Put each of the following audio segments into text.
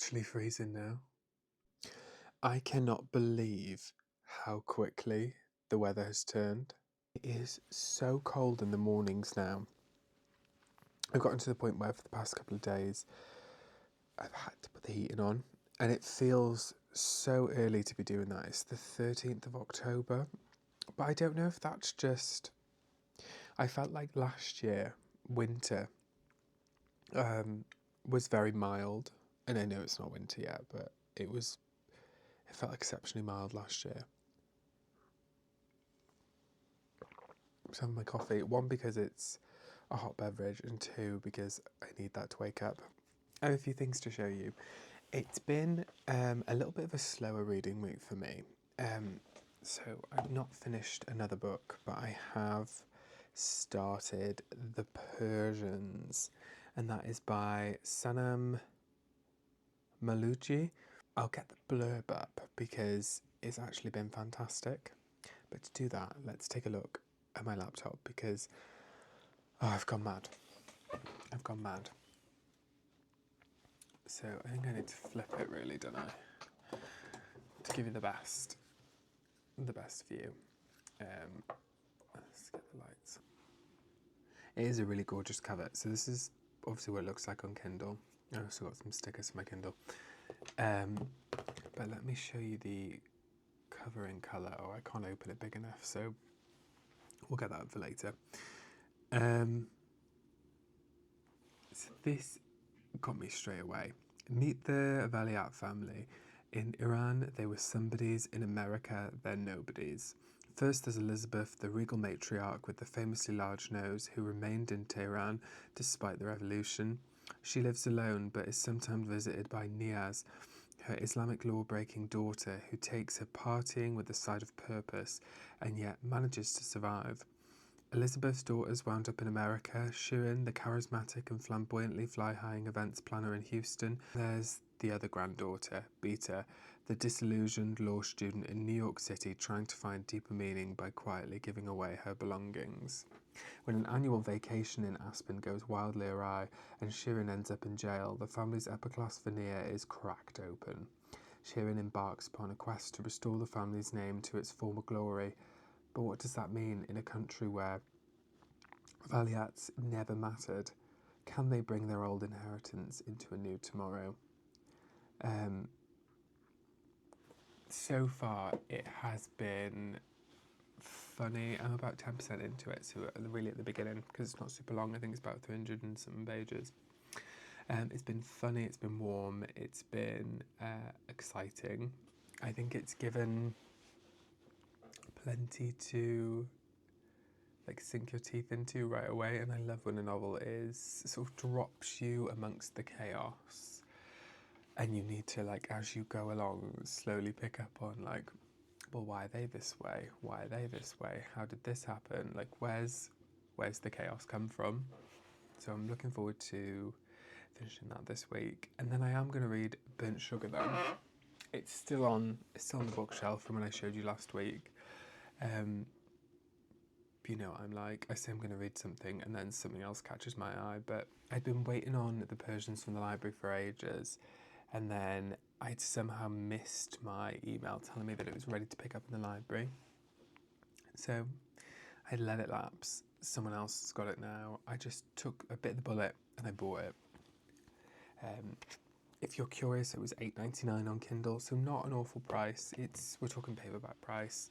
actually freezing now. I cannot believe how quickly the weather has turned. It is so cold in the mornings now. I've gotten to the point where for the past couple of days I've had to put the heating on, and it feels so early to be doing that. It's the 13th of October, but I don't know if that's just... I felt like last year, winter, was very mild, and I know it's not winter yet, but it felt exceptionally mild last year. I'm having my coffee, one because it's a hot beverage, and two because I need that to wake up. I have a few things to show you. It's been a little bit of a slower reading week for me. So I've not finished another book, but I have started The Persians, and that is by Sanam, Mahloudji. I'll get the blurb up because it's actually been fantastic. But to do that, let's take a look at my laptop because I've gone mad. I've gone mad. So I think I need to flip it really, don't I? To give you the best view. Let's get the lights. It is a really gorgeous cover. So this is obviously what it looks like on Kindle. I've also got some stickers for my Kindle. But let me show you the cover in colour. Oh, I can't open it big enough, so we'll get that up for later. So this got me straight away. Meet the Valiat family. In Iran, they were somebodies. In America, they're nobodies. First, there's Elizabeth, the regal matriarch with the famously large nose, who remained in Tehran despite the revolution. She lives alone, but is sometimes visited by Niaz, her Islamic law-breaking daughter, who takes her partying with a side of purpose, and yet manages to survive. Elizabeth's daughters wound up in America. Shirin, the charismatic and flamboyantly fly-high events planner in Houston. There's the other granddaughter, Beta, the disillusioned law student in New York City, trying to find deeper meaning by quietly giving away her belongings. When an annual vacation in Aspen goes wildly awry and Shirin ends up in jail, the family's upper-class veneer is cracked open. Shirin embarks upon a quest to restore the family's name to its former glory. But what does that mean in a country where Valiats never mattered? Can they bring their old inheritance into a new tomorrow? So far, it has been funny. I'm about 10% into it, so really at the beginning, because it's not super long. I think it's about 300 and some pages. It's been funny, it's been warm, it's been exciting. I think it's given plenty to sink your teeth into right away, and I love when a novel sort of drops you amongst the chaos, and you need to, as you go along, slowly pick up on well, why are they this way? Why are they this way? How did this happen? Where's the chaos come from? So I'm looking forward to finishing that this week, and then I am going to read Burnt Sugar then. It's still on the bookshelf from when I showed you last week. You know, I say I'm going to read something and then something else catches my eye, but I'd been waiting on The Persians from the library for ages, and then I'd somehow missed my email telling me that it was ready to pick up in the library. So I let it lapse. Someone else has got it now. I just took a bit of the bullet and I bought it. If you're curious, it was $8.99 on Kindle, so not an awful price. We're talking paperback price.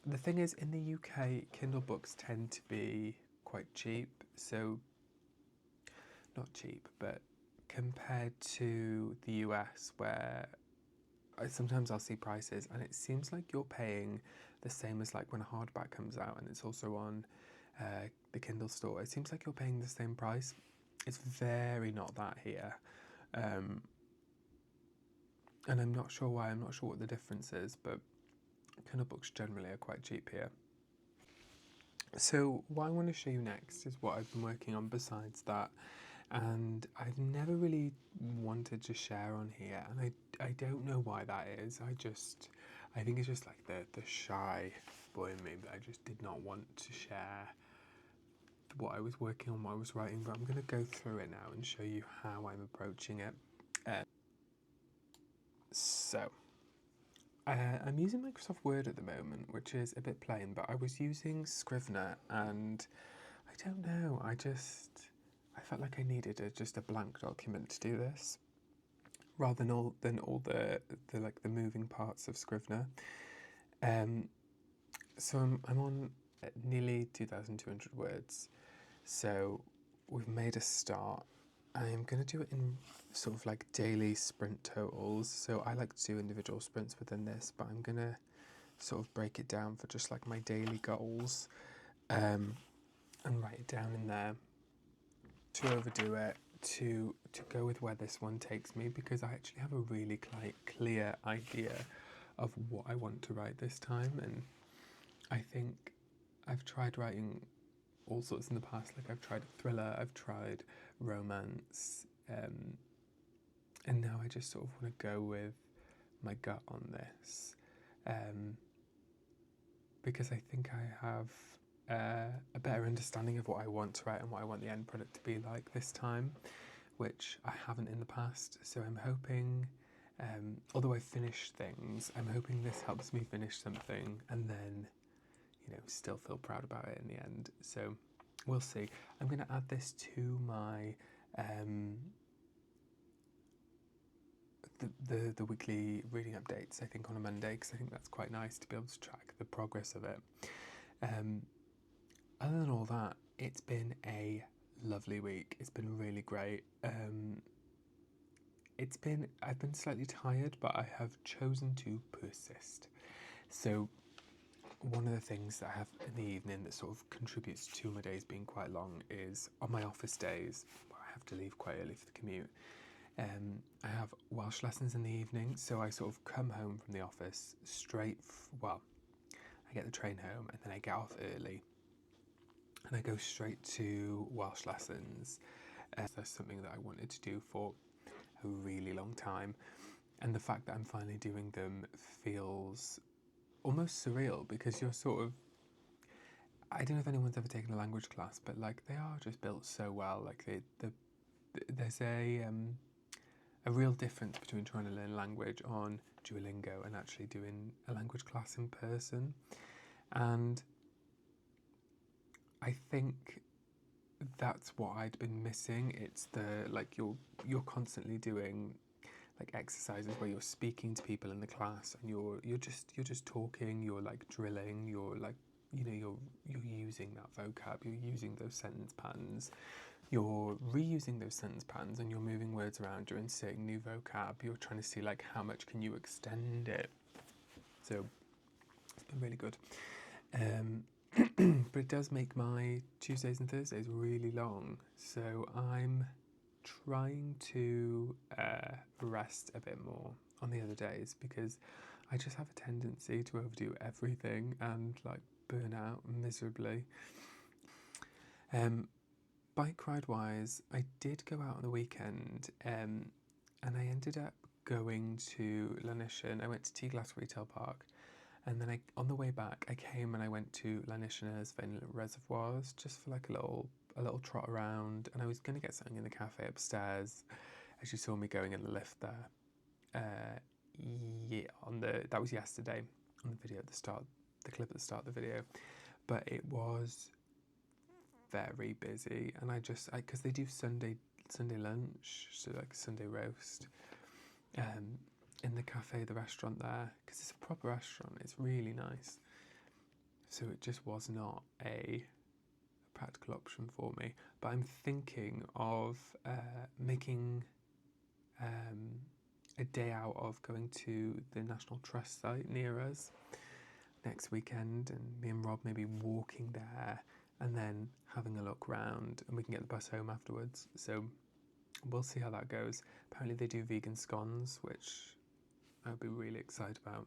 The thing is, in the UK, Kindle books tend to be quite cheap, so not cheap, but compared to the US, where sometimes I'll see prices and it seems like you're paying the same as when a hardback comes out and it's also on the Kindle store. It seems like you're paying the same price. It's very not that here. And I'm not sure why, I'm not sure what the difference is, but Kindle books generally are quite cheap here. So what I want to show you next is what I've been working on besides that, and I've never really wanted to share on here, and I don't know why that is. I think it's just the shy boy in me, but I just did not want to share what I was working on, what I was writing, but I'm going to go through it now and show you how I'm approaching it. So, I'm using Microsoft Word at the moment, which is a bit plain, but I was using Scrivener, and I don't know, I felt like I needed just a blank document to do this, rather than all the moving parts of Scrivener. So I'm on nearly 2,200 words. So we've made a start. I'm going to do it in sort of like daily sprint totals. So I like to do individual sprints within this, but I'm going to sort of break it down for just like my daily goals, and write it down in there to overdo it, to go with where this one takes me, because I actually have a really clear idea of what I want to write this time. And I think I've tried writing all sorts in the past. Like I've tried thriller, I've tried romance, and now I just sort of want to go with my gut on this, because I think I have a better understanding of what I want to write and what I want the end product to be like this time, which I haven't in the past. So I'm hoping, although I've finished things, I'm hoping this helps me finish something and then, still feel proud about it in the end. So we'll see. I'm going to add this to my the weekly reading updates, I think, on a Monday, because I think that's quite nice to be able to track the progress of it. Other than all that, it's been a lovely week. It's been really great. I've been slightly tired, but I have chosen to persist. So one of the things that I have in the evening that sort of contributes to my days being quite long is on my office days, where I have to leave quite early for the commute. I have Welsh lessons in the evening, so I sort of come home from the office I get the train home and then I get off early and I go straight to Welsh lessons. That's something that I wanted to do for a really long time, and the fact that I'm finally doing them feels almost surreal, because you're sort of, I don't know if anyone's ever taken a language class, but like they are just built so well. Like there's a real difference between trying to learn language on Duolingo and actually doing a language class in person. And I think that's what I'd been missing. It's you're constantly doing like exercises where you're speaking to people in the class and you're just talking, you're like drilling, you're like, you're using that vocab, you're using those sentence patterns, you're reusing those sentence patterns, and you're moving words around, you're inserting new vocab, you're trying to see like how much can you extend it. So it's been really good. But it does make my Tuesdays and Thursdays really long, so I'm trying to rest a bit more on the other days, because I just have a tendency to overdo everything and like burn out miserably. Bike ride wise, I did go out on the weekend, and I ended up going to Lanishan. I went to Tea-Glass Retail Park, and then on the way back I came and I went to Lanishan's Reservoirs just for like a little trot around, and I was going to get something in the cafe upstairs as you saw me going in the lift there. That was yesterday on the video at the start, the clip at the start of the video, but it was very busy, and because they do Sunday lunch, so like Sunday roast, in the cafe, the restaurant there, because it's a proper restaurant, it's really nice. So it just was not a practical option for me. But I'm thinking of making a day out of going to the National Trust site near us next weekend, and me and Rob maybe walking there and then having a look round, and we can get the bus home afterwards. So we'll see how that goes. Apparently they do vegan scones, which I would be really excited about.